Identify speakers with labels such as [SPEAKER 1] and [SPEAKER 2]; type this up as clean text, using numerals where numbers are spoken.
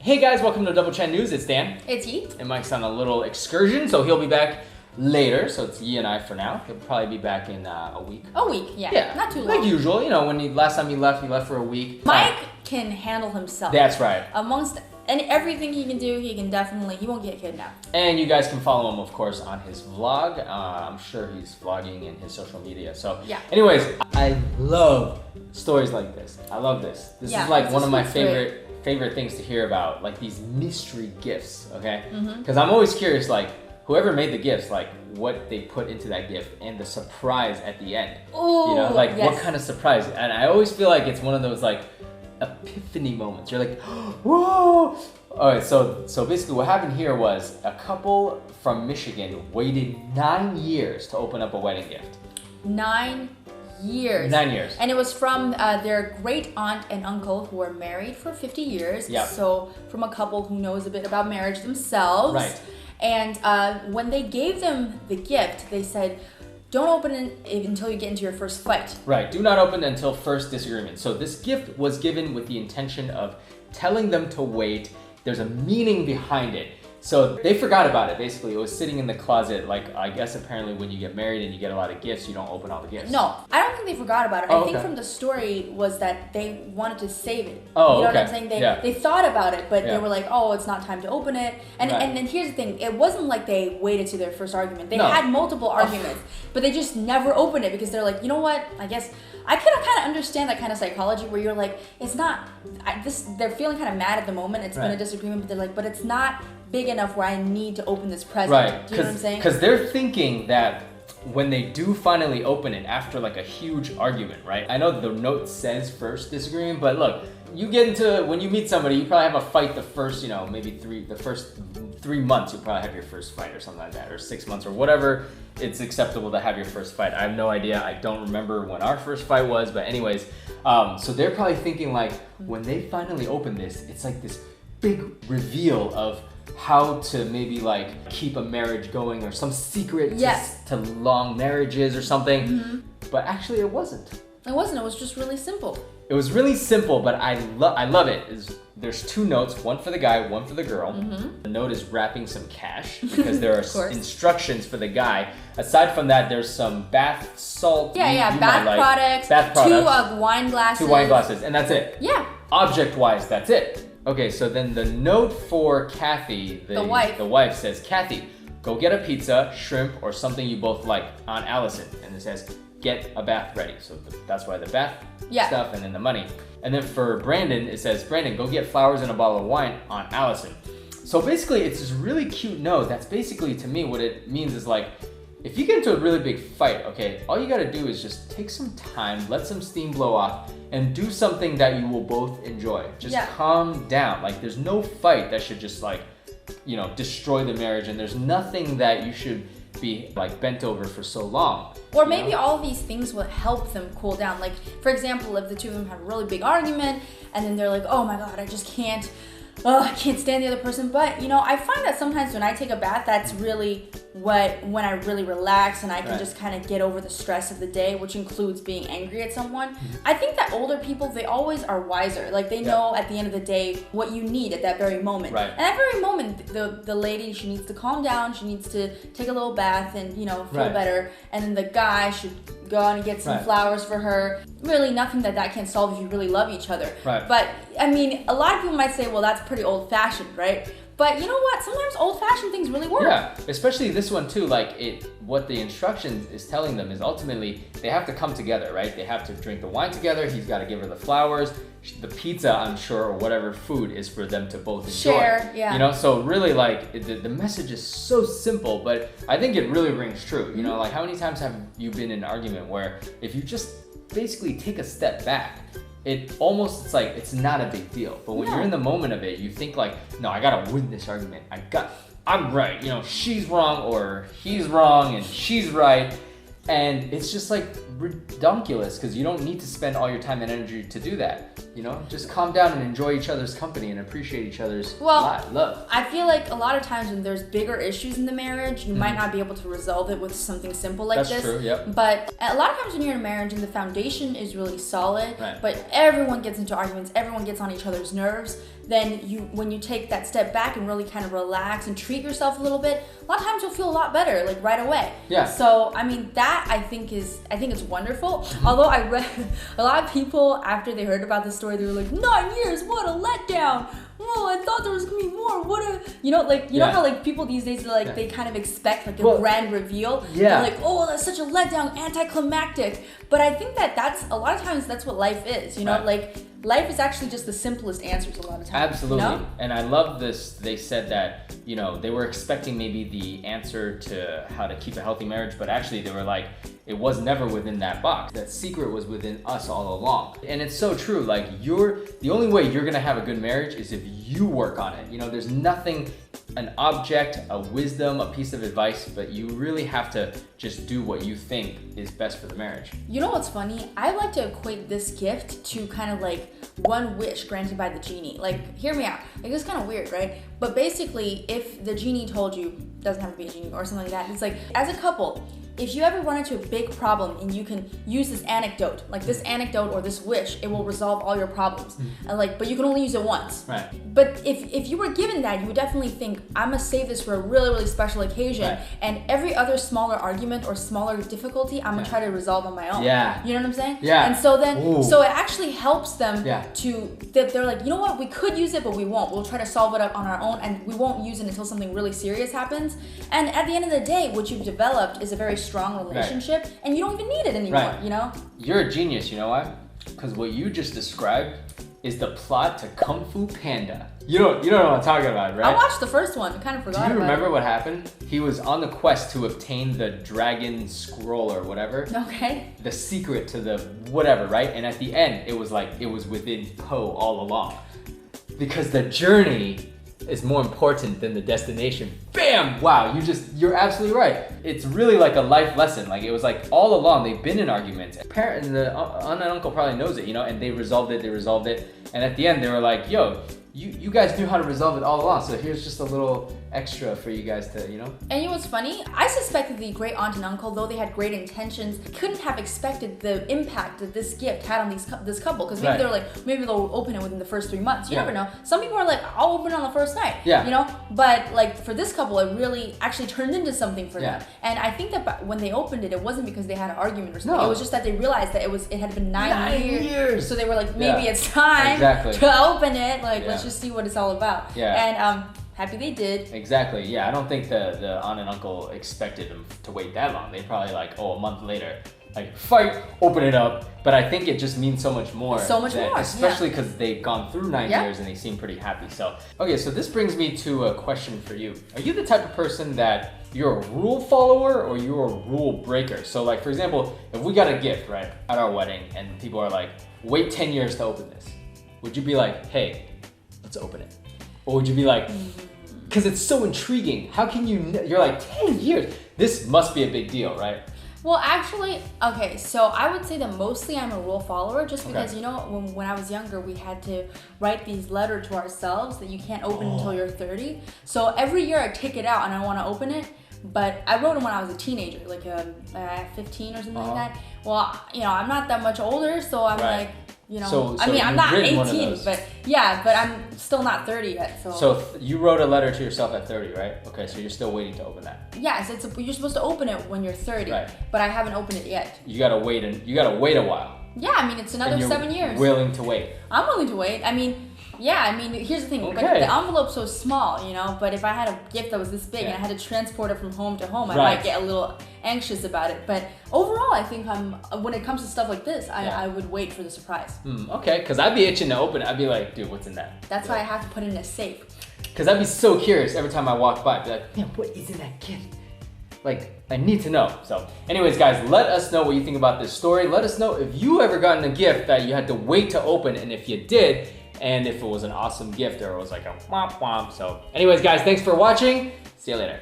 [SPEAKER 1] Hey guys, welcome to Double Chan News. It's Dan.
[SPEAKER 2] It's Yi.
[SPEAKER 1] And Mike's on a little excursion, so he'll be back later. So it's Yi and I for now. He'll probably be back in a week.
[SPEAKER 2] A week, yeah. Not too long.
[SPEAKER 1] Like usual, you know, last time he left for a week.
[SPEAKER 2] Mike can handle himself.
[SPEAKER 1] That's right.
[SPEAKER 2] Amongst and everything he can do, he won't get kidnapped.
[SPEAKER 1] And you guys can follow him, of course, on his vlog. I'm sure he's vlogging in his social media. So,
[SPEAKER 2] yeah.
[SPEAKER 1] Anyways, I love stories like this. I love this. This is like one of my favorite things to hear about, like these mystery gifts, okay? Because I'm always curious, like, whoever made the gifts, like, what they put into that gift and the surprise at the end.
[SPEAKER 2] Ooh,
[SPEAKER 1] you know, like,
[SPEAKER 2] yes.
[SPEAKER 1] what kind of surprise? And I always feel like it's one of those, like, epiphany moments. You're like, whoa! All right, so basically what happened here was a couple from Michigan waited 9 years to open up a wedding gift.
[SPEAKER 2] 9 years.
[SPEAKER 1] 9 years.
[SPEAKER 2] And it was from their great aunt and uncle who were married for 50 years.
[SPEAKER 1] Yep.
[SPEAKER 2] So from a couple who knows a bit about marriage themselves.
[SPEAKER 1] Right.
[SPEAKER 2] And when they gave them the gift, they said, don't open it until you get into your first fight.
[SPEAKER 1] Right, do not open until first disagreement. So this gift was given with the intention of telling them to wait. There's a meaning behind it. So they forgot about it, basically. It was sitting in the closet, like, I guess apparently when you get married and you get a lot of gifts, you don't open all the gifts.
[SPEAKER 2] No, I don't think they forgot about it.
[SPEAKER 1] Oh,
[SPEAKER 2] I think
[SPEAKER 1] okay.
[SPEAKER 2] from the story was that they wanted to save it.
[SPEAKER 1] Oh,
[SPEAKER 2] you know
[SPEAKER 1] okay.
[SPEAKER 2] what I'm saying? They thought about it, but they were like, oh, it's not time to open it. And then here's the thing, it wasn't like they waited to their first argument. They had multiple arguments, but they just never opened it because they're like, you know what, I guess I could kind of understand that kind of psychology where you're like, it's not, they're feeling kind of mad at the moment, it's been a disagreement, but they're like, but it's not big enough where I need to open this present.
[SPEAKER 1] Right,
[SPEAKER 2] do you know what I'm saying?
[SPEAKER 1] Because they're thinking that when they do finally open it after like a huge argument, right? I know the note says first disagreement, but look, you get into, when you meet somebody, you probably have a fight the first, you know, maybe the first 3 months, you'll probably have your first fight or something like that, or 6 months or whatever it's acceptable to have your first fight. I have no idea. I don't remember when our first fight was, but anyways, so they're probably thinking like, when they finally open this, it's like this big reveal of how to maybe like keep a marriage going or some secret to long marriages or something. But actually it wasn't.
[SPEAKER 2] It wasn't, it was just really simple.
[SPEAKER 1] It was really simple, but I love it. There's 2 notes, one for the guy, one for the girl. The note is wrapping some cash because there are instructions for the guy. Aside from that, there's some bath salt.
[SPEAKER 2] Bath products. 2 wine glasses.
[SPEAKER 1] 2 wine glasses, and that's it.
[SPEAKER 2] Yeah.
[SPEAKER 1] Object-wise, that's it. Okay, so then the note for Kathy, the wife says, Kathy, go get a pizza, shrimp, or something you both like on Allison. And it says, get a bath ready. So that's why the bath stuff and then the money. And then for Brandon, it says, Brandon, go get flowers and a bottle of wine on Allison. So basically, it's this really cute note. That's basically, to me, what it means is like, if you get into a really big fight, okay, all you gotta do is just take some time, let some steam blow off, and do something that you will both enjoy. Just calm down. Like, there's no fight that should just like, you know, destroy the marriage, and there's nothing that you should be like bent over for so long.
[SPEAKER 2] Or maybe all of these things will help them cool down. Like, for example, if the 2 of them have a really big argument, and then they're like, oh my God, I just can't, I can't stand the other person. But, you know, I find that sometimes when I take a bath, that's really when I really relax and I can just kind of get over the stress of the day, which includes being angry at someone. I think that older people, they always are wiser. Like, they know at the end of the day what you need at that very moment.
[SPEAKER 1] Right.
[SPEAKER 2] And at that very moment, the lady, she needs to calm down, she needs to take a little bath and, you know, feel better. And then the guy should go out and get some flowers for her. Really nothing that can solve if you really love each other.
[SPEAKER 1] Right.
[SPEAKER 2] But, I mean, a lot of people might say, well, that's pretty old-fashioned, right? But you know what? Sometimes old-fashioned things really work.
[SPEAKER 1] Yeah, especially this one too. Like, what the instructions is telling them is ultimately they have to come together, right? They have to drink the wine together. He's got to give her the flowers. The pizza, I'm sure, or whatever food is for them to both enjoy.
[SPEAKER 2] Share, you
[SPEAKER 1] know, so really, like, the message is so simple, but I think it really rings true. You know, like, how many times have you been in an argument where if you just basically take a step back, it's like it's not a big deal. But when you're in the moment of it, you think like, no, I gotta win this argument. I'm right. You know, she's wrong or he's wrong and she's right. And it's just like redonkulous because you don't need to spend all your time and energy to do that. You know, just calm down and enjoy each other's company and appreciate each other's love.
[SPEAKER 2] I feel like a lot of times when there's bigger issues in the marriage, you might not be able to resolve it with something simple like this.
[SPEAKER 1] That's true, yep.
[SPEAKER 2] But a lot of times when you're in a marriage and the foundation is really solid,
[SPEAKER 1] right.
[SPEAKER 2] but everyone gets into arguments, everyone gets on each other's nerves, then when you take that step back and really kind of relax and treat yourself a little bit, a lot of times you'll feel a lot better, like right away.
[SPEAKER 1] Yeah.
[SPEAKER 2] So I mean that I think it's wonderful. Although I read a lot of people after they heard about this story, they were like, 9 years, what a letdown. Oh, I thought there was gonna be more. What a, you know how like people these days like they kind of expect like a grand reveal.
[SPEAKER 1] Yeah.
[SPEAKER 2] They're like, oh, that's such a letdown, anticlimactic. But I think that's a lot of times that's what life is. You know, like life is actually just the simplest answers a lot of times.
[SPEAKER 1] Absolutely.
[SPEAKER 2] You know?
[SPEAKER 1] And I love this. They said that, you know, they were expecting maybe the answer to how to keep a healthy marriage, but actually they were like, it was never within that box. That secret was within us all along. And it's so true. Like the only way you're gonna have a good marriage is if you work on it. You know, there's nothing, an object, a wisdom, a piece of advice, but you really have to just do what you think is best for the marriage.
[SPEAKER 2] You know what's funny? I like to equate this gift to kind of like one wish granted by the genie. Like, hear me out. Like, it's kind of weird, right? But basically, if the genie told you, doesn't have to be a genie or something like that, it's like, as a couple, if you ever run into a big problem and you can use this anecdote, like this anecdote or this wish, it will resolve all your problems. And like, but you can only use it once.
[SPEAKER 1] Right.
[SPEAKER 2] But if you were given that, you would definitely think, I'm gonna save this for a really, really special occasion.
[SPEAKER 1] Right.
[SPEAKER 2] And every other smaller argument or smaller difficulty, I'm gonna try to resolve on my own.
[SPEAKER 1] Yeah.
[SPEAKER 2] You know what I'm saying?
[SPEAKER 1] Yeah.
[SPEAKER 2] And so then,
[SPEAKER 1] Ooh.
[SPEAKER 2] so it actually helps them
[SPEAKER 1] Yeah.
[SPEAKER 2] they're like, you know what, we could use it, but we won't. We'll try to solve it up on our own, and we won't use it until something really serious happens. And at the end of the day, what you've developed is a very strong relationship, and you don't even need it anymore, you know?
[SPEAKER 1] You're a genius, you know why? Because what you just described is the plot to Kung Fu Panda. You don't know what I'm talking about, right?
[SPEAKER 2] I watched the first one. I kind of forgot about it.
[SPEAKER 1] Do you remember what happened? He was on the quest to obtain the dragon scroll or whatever.
[SPEAKER 2] Okay.
[SPEAKER 1] The secret to the whatever, right? And at the end, it was like, it was within Po all along. Because the journey is more important than the destination. Bam! Wow, you're absolutely right. It's really like a life lesson. Like, it was like all along they've been in arguments. Parent and the aunt and uncle probably knows it, you know, and they resolved it. And at the end they were like, yo, you guys knew how to resolve it all along, so here's just a little extra for you guys to, you know? And
[SPEAKER 2] you know what's funny? I suspect that the great aunt and uncle, though they had great intentions, couldn't have expected the impact that this gift had on this couple. Because maybe they're like, maybe they'll open it within the first 3 months. You never know. Some people are like, I'll open it on the first night.
[SPEAKER 1] Yeah.
[SPEAKER 2] You know? But like for this couple, it really actually turned into something for them. And I think that when they opened it, it wasn't because they had an argument or something. No. It was just that they realized that it had been 9 years. So they were like, maybe it's time to open it. Like, let's just see what it's all about. And happy they did.
[SPEAKER 1] Exactly. Yeah, I don't think the aunt and uncle expected them to wait that long. They probably like, a month later, like, fight, open it up. But I think it just means so much more.
[SPEAKER 2] So much more.
[SPEAKER 1] Especially because they've gone through 9 years and they seem pretty happy. So, okay, so this brings me to a question for you. Are you the type of person that you're a rule follower or you're a rule breaker? So like, for example, if we got a gift, right, at our wedding and people are like, wait 10 years to open this, would you be like, hey, let's open it? Or would you be like, because it's so intriguing, how can you're like, 10 years, this must be a big deal, right?
[SPEAKER 2] Well, actually, okay, so I would say that mostly I'm a rule follower just because, you know, when I was younger, we had to write these letters to ourselves that you can't open until you're 30. So every year I take it out and I want to open it, but I wrote them when I was a teenager, like 15 or something like that. Well, you know, I'm not that much older, so I'm like, you know,
[SPEAKER 1] so
[SPEAKER 2] I mean, I'm not 18, but I'm still not 30 yet.
[SPEAKER 1] So you wrote a letter to yourself at 30, right? Okay, so you're still waiting to open that.
[SPEAKER 2] Yes, you're supposed to open it when you're 30, but I haven't opened it yet.
[SPEAKER 1] You gotta wait a while.
[SPEAKER 2] Yeah, I mean, it's another 7 years.
[SPEAKER 1] Willing to wait.
[SPEAKER 2] I'm willing to wait. I mean, here's the thing. But the envelope's so small, you know, but if I had a gift that was this big and I had to transport it from home to home, I might get a little anxious about it. But overall, I think when it comes to stuff like this, I would wait for the surprise.
[SPEAKER 1] Okay, because I'd be itching to open it. I'd be like, dude, what's in that?
[SPEAKER 2] That's why I have to put it in a safe.
[SPEAKER 1] Because I'd be so curious every time I walk by. I'd be like, man, what is in that gift? Like, I need to know. So anyways, guys, let us know what you think about this story. Let us know if you ever gotten a gift that you had to wait to open, and if you did, and if it was an awesome gift or it was like a womp womp. So anyways, guys, thanks for watching. See you later.